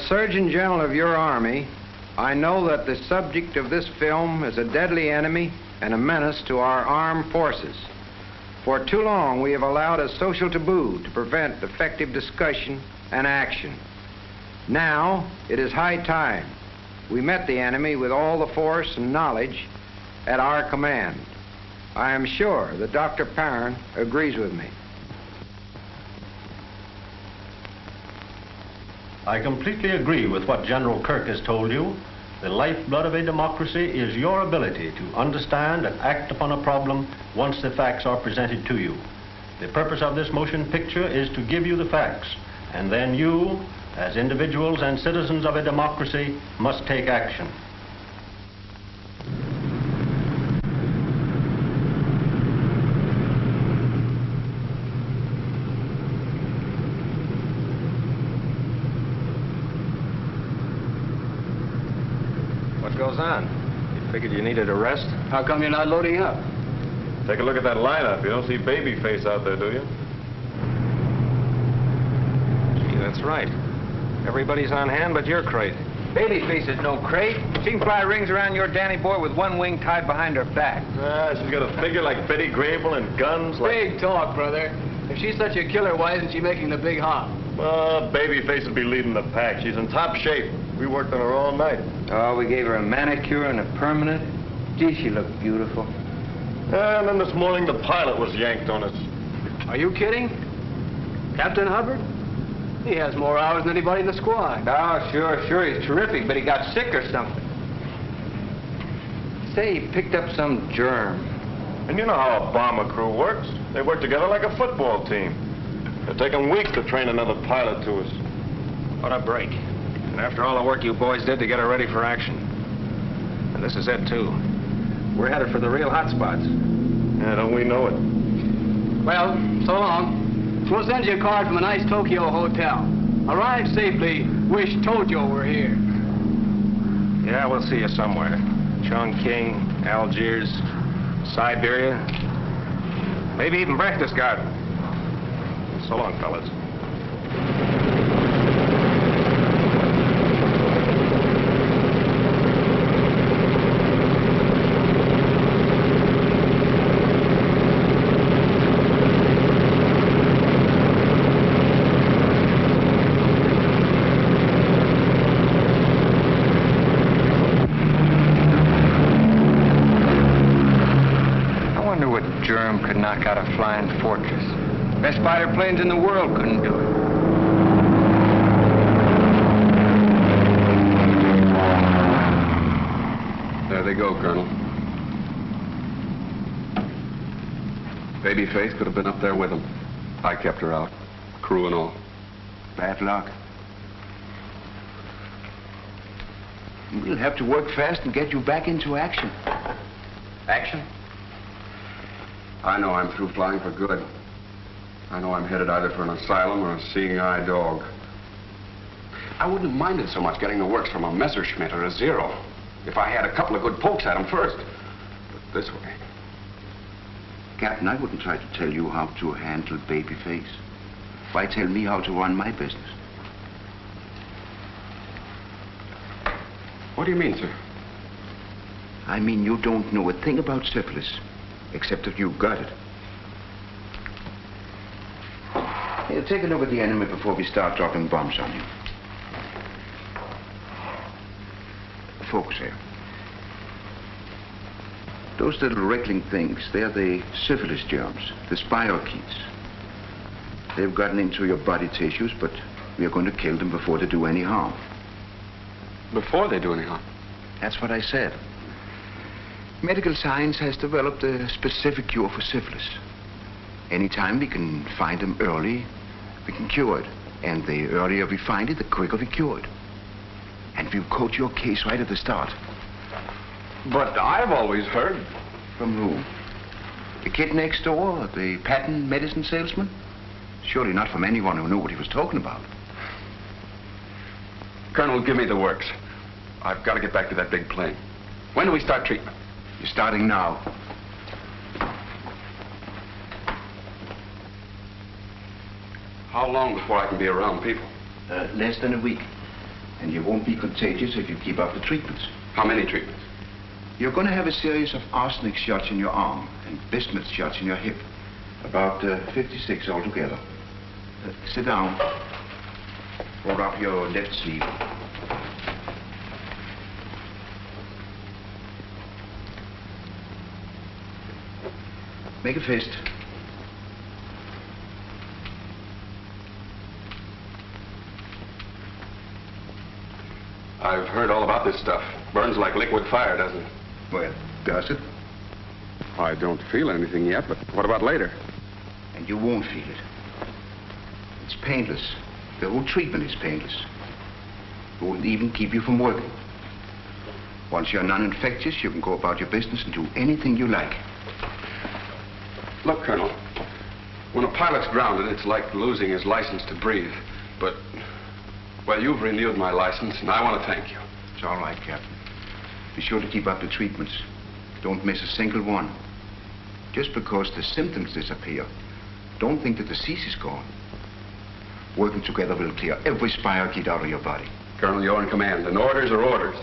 Surgeon General of your Army, I know that the subject of this film is a deadly enemy and a menace to our armed forces. For too long, we have allowed a social taboo to prevent effective discussion and action. Now, it is high time we met the enemy with all the force and knowledge at our command. I am sure that Dr. Parent agrees with me. I completely agree with what General Kirk has told you. The lifeblood of a democracy is your ability to understand and act upon a problem once the facts are presented to you. The purpose of this motion picture is to give you the facts, and then you, as individuals and citizens of a democracy, must take action. What goes on? You figured you needed a rest? How come you're not loading up? Take a look at that lineup. You don't see Babyface out there, do you? Gee, that's right. Everybody's on hand but your crate. Babyface is no crate. She can fly rings around your Danny boy with one wing tied behind her back. She's got a figure like Betty Grable and guns like... Big talk, brother. If she's such a killer, why isn't she making the big hop? Babyface would be leading the pack. She's in top shape. We worked on her all night. Oh, we gave her a manicure and a permanent. Gee, she looked beautiful. And then this morning, the pilot was yanked on us. Are you kidding? Captain Hubbard? He has more hours than anybody in the squad. Oh, sure, he's terrific, but he got sick or something. Say, he picked up some germ. And you know how a bomber crew works. They work together like a football team. They're taking weeks to train another pilot to us. What a break. And after all the work you boys did to get her ready for action. And this is it, too. We're headed for the real hot spots. Yeah, don't we know it? Well, so long. We'll send you a card from a nice Tokyo hotel. Arrive safely. Wish Tojo were here. Yeah, we'll see you somewhere. Chongqing, Algiers, Siberia. Maybe even Berchtesgaden. So long, fellas. Germ could knock out a flying fortress. Best fighter planes in the world couldn't do it. There they go, Colonel. Babyface could have been up there with them. I kept her out, crew and all. Bad luck. We'll have to work fast and get you back into action. Action? I know I'm through flying for good. I know I'm headed either for an asylum or a seeing-eye dog. I wouldn't have minded so much getting the works from a Messerschmitt or a Zero if I had a couple of good pokes at them first. But this way... Captain, I wouldn't try to tell you how to handle Babyface. Why tell me how to run my business? What do you mean, sir? I mean you don't know a thing about syphilis. Except that you got it. Here, take a look at the enemy before we start dropping bombs on him. Focus here. Those little wriggling things, they're the syphilis germs, the spirochetes. They've gotten into your body tissues, but we are going to kill them before they do any harm. Before they do any harm? That's what I said. Medical science has developed a specific cure for syphilis. Anytime we can find them early, we can cure it. And the earlier we find it, the quicker we cure it. And we'll quote your case right at the start. But I've always heard... From who? The kid next door, the patent medicine salesman? Surely not from anyone who knew what he was talking about. Colonel, give me the works. I've got to get back to that big plane. When do we start treatment? You're starting now. How long before I can be around people? Less than a week. And you won't be contagious if you keep up the treatments. How many treatments? You're going to have a series of arsenic shots in your arm and bismuth shots in your hip. About 56 altogether. Sit down. Roll up your left sleeve. Make a fist. I've heard all about this stuff. Burns like liquid fire, doesn't it? Well, does it? I don't feel anything yet, but what about later? And you won't feel it. It's painless. The whole treatment is painless. It won't even keep you from working. Once you're non-infectious, you can go about your business and do anything you like. Look, Colonel, when a pilot's grounded, it's like losing his license to breathe. But, well, you've renewed my license, and I want to thank you. It's all right, Captain. Be sure to keep up the treatments. Don't miss a single one. Just because the symptoms disappear, don't think the disease is gone. Working together will clear every spirochete out of your body. Colonel, you're in command, and orders are orders.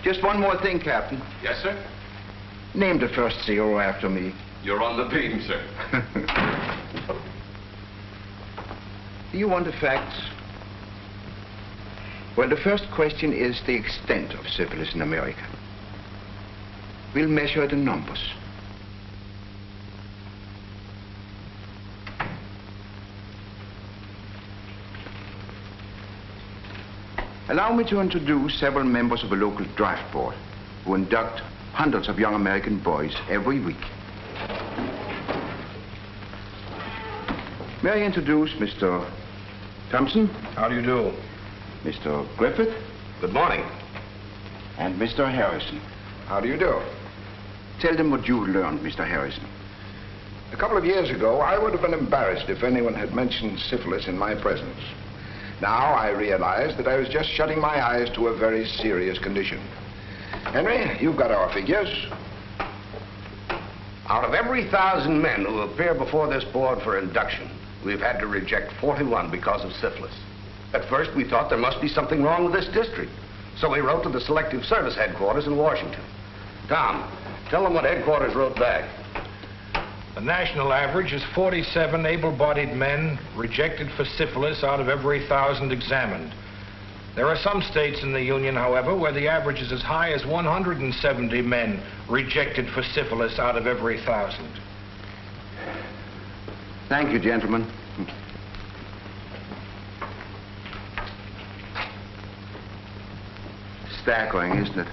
Just one more thing, Captain. Yes, sir? Name the first zero after me. You're on the beam, sir. Do you want the facts? Well, the first question is the extent of syphilis in America. We'll measure the numbers. Allow me to introduce several members of a local draft board who induct hundreds of young American boys every week. May I introduce Mr. Thompson? How do you do? Mr. Griffith? Good morning. And Mr. Harrison. How do you do? Tell them what you learned, Mr. Harrison. A couple of years ago, I would have been embarrassed if anyone had mentioned syphilis in my presence. Now I realize that I was just shutting my eyes to a very serious condition. Henry, you've got our figures. Out of every 1,000 men who appear before this board for induction, we've had to reject 41 because of syphilis. At first, we thought there must be something wrong with this district. So we wrote to the Selective Service headquarters in Washington. Tom, tell them what headquarters wrote back. The national average is 47 able-bodied men rejected for syphilis out of every 1,000 examined. There are some states in the Union, however, where the average is as high as 170 men rejected for syphilis out of every 1,000. Thank you, gentlemen. Staggering, isn't it?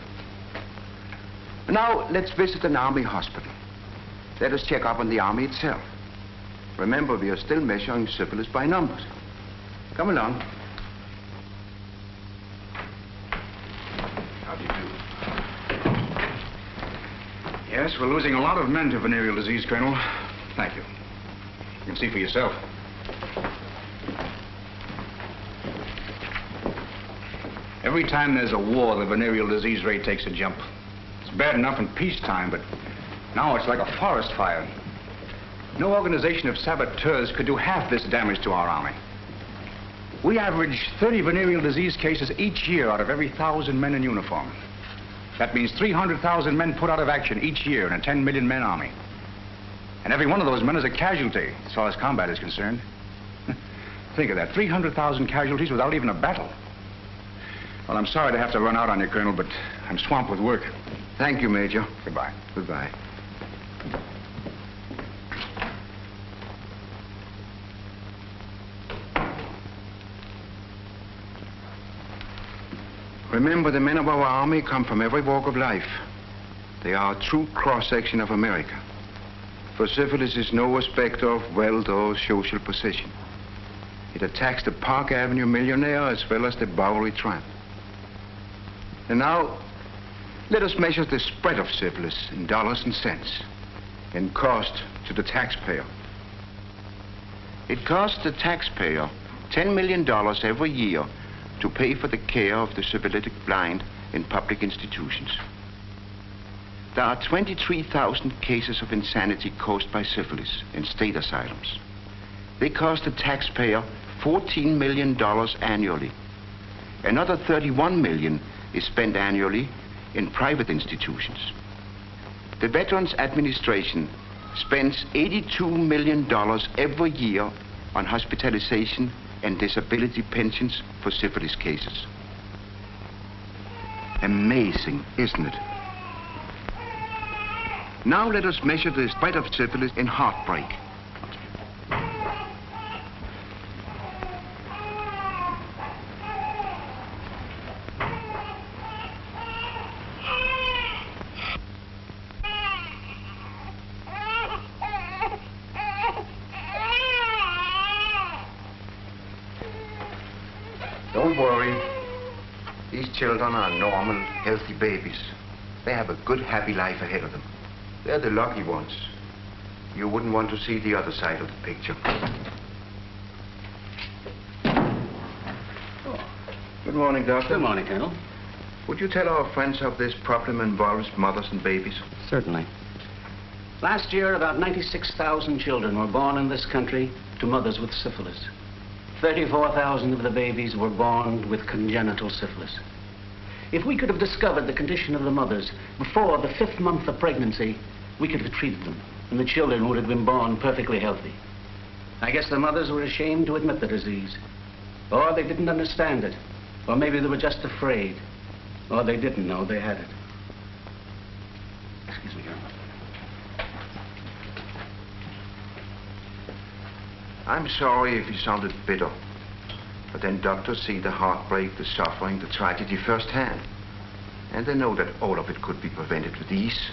Now, let's visit an Army hospital. Let us check up on the Army itself. Remember, we are still measuring syphilis by numbers. Come along. How do you do? Yes, we're losing a lot of men to venereal disease, Colonel. Thank you. You can see for yourself. Every time there's a war, the venereal disease rate takes a jump. It's bad enough in peacetime, but now it's like a forest fire. No organization of saboteurs could do half this damage to our army. We average 30 venereal disease cases each year out of every 1,000 men in uniform. That means 300,000 men put out of action each year in a 10 million men army. And every one of those men is a casualty, as far as combat is concerned. Think of that, 300,000 casualties without even a battle. Well, I'm sorry to have to run out on you, Colonel, but I'm swamped with work. Thank you, Major. Goodbye. Goodbye. Remember, the men of our army come from every walk of life. They are a true cross-section of America. For syphilis is no respecter of wealth or social position. It attacks the Park Avenue millionaire as well as the Bowery tramp. And now, let us measure the spread of syphilis in dollars and cents, and cost to the taxpayer. It costs the taxpayer $10 million every year to pay for the care of the syphilitic blind in public institutions. There are 23,000 cases of insanity caused by syphilis in state asylums. They cost the taxpayer $14 million annually. Another $31 million is spent annually in private institutions. The Veterans Administration spends $82 million every year on hospitalization and disability pensions for syphilis cases. Amazing, isn't it? Now let us measure the spread of syphilis in heartbreak. Don't worry. These children are normal, healthy babies. They have a good, happy life ahead of them. They're the lucky ones. You wouldn't want to see the other side of the picture. Good morning, Doctor. Good morning, Colonel. Would you tell our friends how this problem involves mothers and babies? Certainly. Last year, about 96,000 children were born in this country to mothers with syphilis. 34,000 of the babies were born with congenital syphilis. If we could have discovered the condition of the mothers before the 5th month of pregnancy, we could have treated them, and the children would have been born perfectly healthy. I guess the mothers were ashamed to admit the disease, or they didn't understand it, or maybe they were just afraid, or they didn't know they had it. Excuse me, Colonel. I'm sorry if you sounded bitter. But then doctors see the heartbreak, the suffering, the tragedy firsthand. And they know that all of it could be prevented with ease.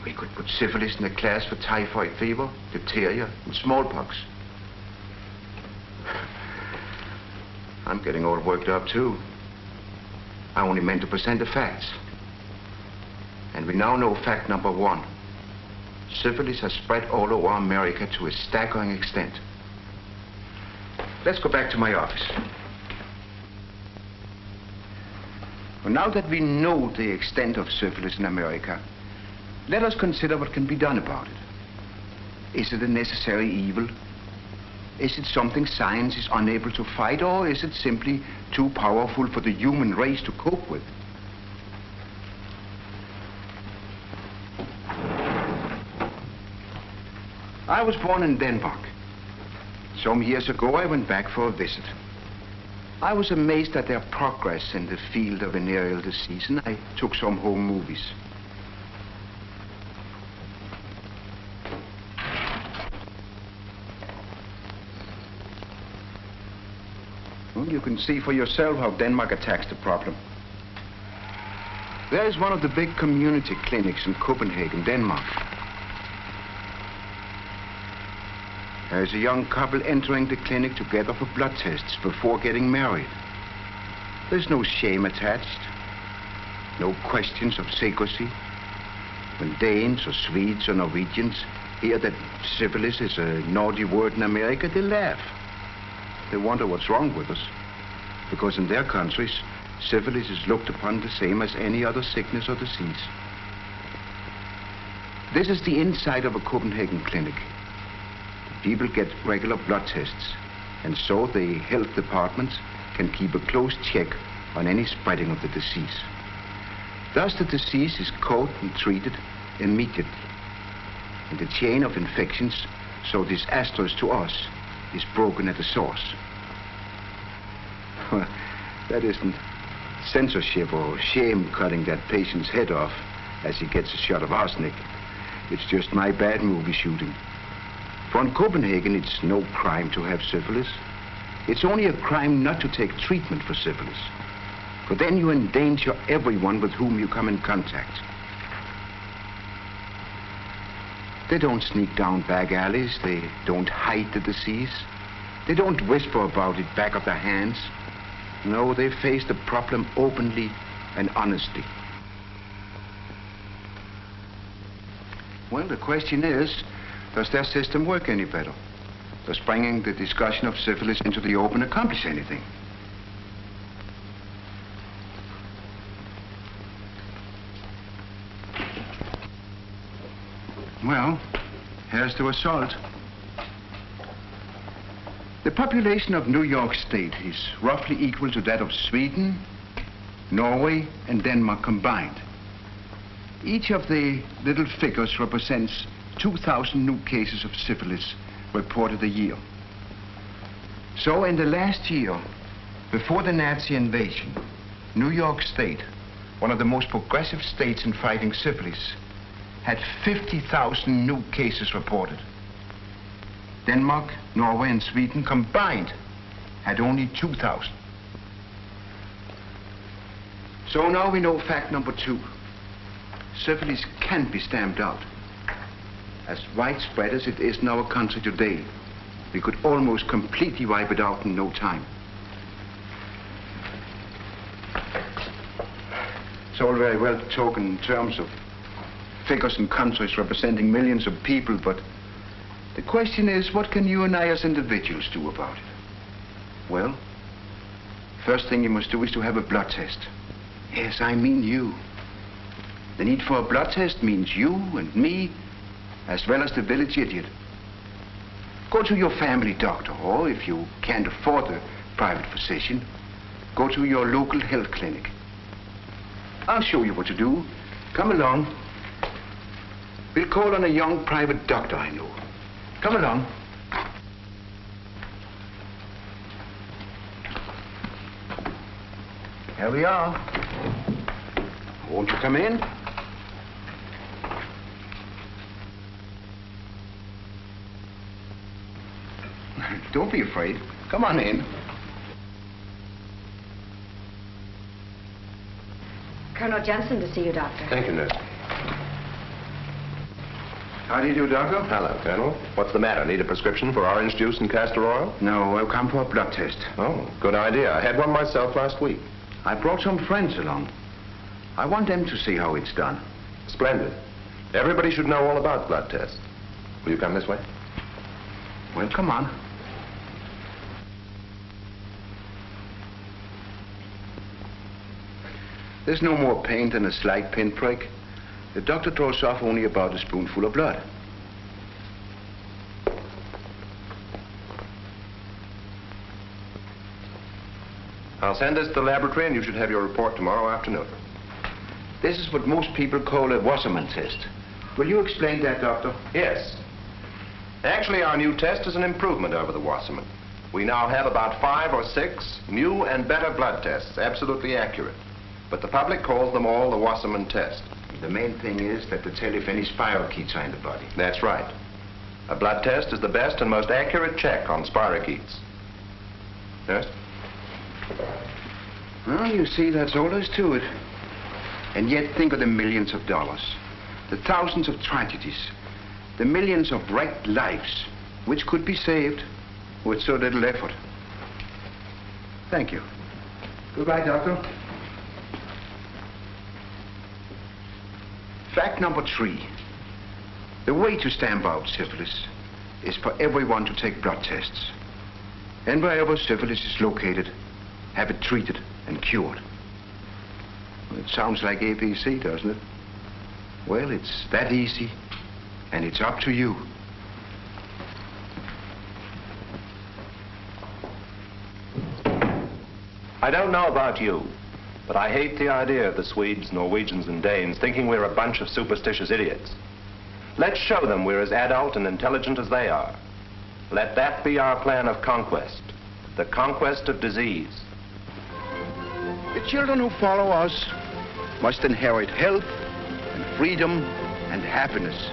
We could put syphilis in a class for typhoid fever, diphtheria, and smallpox. I'm getting all worked up, too. I only meant to present the facts. And we now know fact number 1. Syphilis has spread all over America to a staggering extent. Let's go back to my office. Well, now that we know the extent of syphilis in America, let us consider what can be done about it. Is it a necessary evil? Is it something science is unable to fight, or is it simply too powerful for the human race to cope with? I was born in Denmark. Some years ago, I went back for a visit. I was amazed at their progress in the field of venereal disease, and I took some home movies. Well, you can see for yourself how Denmark attacks the problem. There is one of the big community clinics in Copenhagen, Denmark. There's a young couple entering the clinic together for blood tests before getting married. There's no shame attached, no questions of secrecy. When Danes or Swedes or Norwegians hear that syphilis is a naughty word in America, they laugh. They wonder what's wrong with us, because in their countries, syphilis is looked upon the same as any other sickness or disease. This is the inside of a Copenhagen clinic. People get regular blood tests, and so the health departments can keep a close check on any spreading of the disease. Thus, the disease is caught and treated immediately. And the chain of infections, so disastrous to us, is broken at the source. Well, that isn't censorship or shame cutting that patient's head off as he gets a shot of arsenic. It's just my bad movie shooting. For in Copenhagen, it's no crime to have syphilis. It's only a crime not to take treatment for syphilis. For then you endanger everyone with whom you come in contact. They don't sneak down back alleys. They don't hide the disease. They don't whisper about it back of their hands. No, they face the problem openly and honestly. Well, the question is, does their system work any better? Does bringing the discussion of syphilis into the open accomplish anything? Well, here's the result. The population of New York State is roughly equal to that of Sweden, Norway, and Denmark combined. Each of the little figures represents 2,000 new cases of syphilis reported a year. So in the last year, before the Nazi invasion, New York State, one of the most progressive states in fighting syphilis, had 50,000 new cases reported. Denmark, Norway, and Sweden combined had only 2,000. So now we know fact number 2. Syphilis can be stamped out. As widespread as it is in our country today, we could almost completely wipe it out in no time. It's all very well to talk in terms of figures and countries representing millions of people, but the question is, what can you and I as individuals do about it? Well, first thing you must do is to have a blood test. Yes, I mean you. The need for a blood test means you and me, as well as the village idiot. Go to your family doctor, or if you can't afford a private physician, go to your local health clinic. I'll show you what to do. Come along. We'll call on a young private doctor I know. Come along. Here we are. Won't you come in? Don't be afraid. Come on in. Colonel Jensen to see you, Doctor. Thank you, nurse. How do you do, Doctor? Hello, Colonel. What's the matter? Need a prescription for orange juice and castor oil? No, I've come for a blood test. Oh, good idea. I had one myself last week. I brought some friends along. I want them to see how it's done. Splendid. Everybody should know all about blood tests. Will you come this way? Well, come on. There's no more pain than a slight pinprick. The doctor draws off only about a spoonful of blood. I'll send this to the laboratory and you should have your report tomorrow afternoon. This is what most people call a Wassermann test. Will you explain that, Doctor? Yes. Actually, our new test is an improvement over the Wassermann. We now have about 5 or 6 new and better blood tests, absolutely accurate. But the public calls them all the Wassermann test. The main thing is that they tell if any spirochetes are in the body. That's right. A blood test is the best and most accurate check on spirochetes. Yes? Well, you see, that's all there is to it. And yet, think of the millions of dollars, the thousands of tragedies, the millions of wrecked lives, which could be saved with so little effort. Thank you. Goodbye, Doctor. Fact number 3. The way to stamp out syphilis is for everyone to take blood tests. And wherever syphilis is located, have it treated and cured. Well, it sounds like ABC, doesn't it? Well, it's that easy, and it's up to you. I don't know about you, but I hate the idea of the Swedes, Norwegians, and Danes thinking we're a bunch of superstitious idiots. Let's show them we're as adult and intelligent as they are. Let that be our plan of conquest, the conquest of disease. The children who follow us must inherit health and freedom and happiness.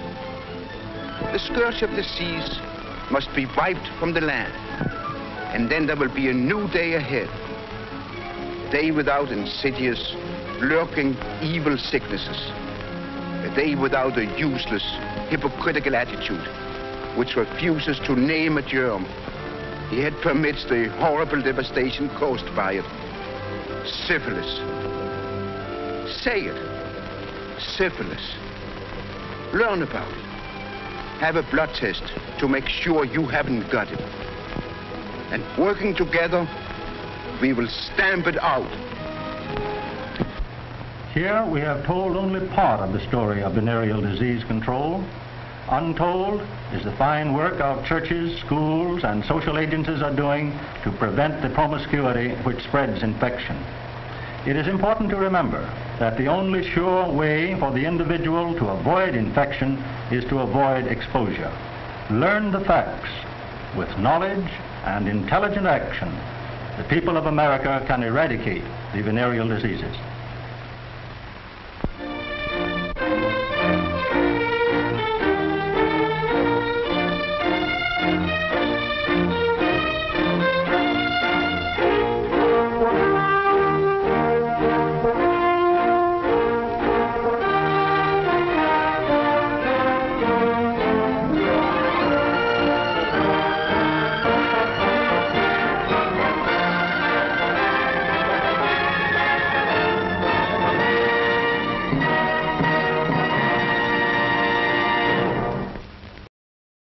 The scourge of disease must be wiped from the land, and then there will be a new day ahead. A day without insidious, lurking, evil sicknesses. A day without a useless, hypocritical attitude which refuses to name a germ, yet permits the horrible devastation caused by it. Syphilis. Say it. Syphilis. Learn about it. Have a blood test to make sure you haven't got it. And working together, we will stamp it out. Here we have told only part of the story of venereal disease control. Untold is the fine work our churches, schools, and social agencies are doing to prevent the promiscuity which spreads infection. It is important to remember that the only sure way for the individual to avoid infection is to avoid exposure. Learn the facts. With knowledge and intelligent action, the people of America can eradicate the venereal diseases.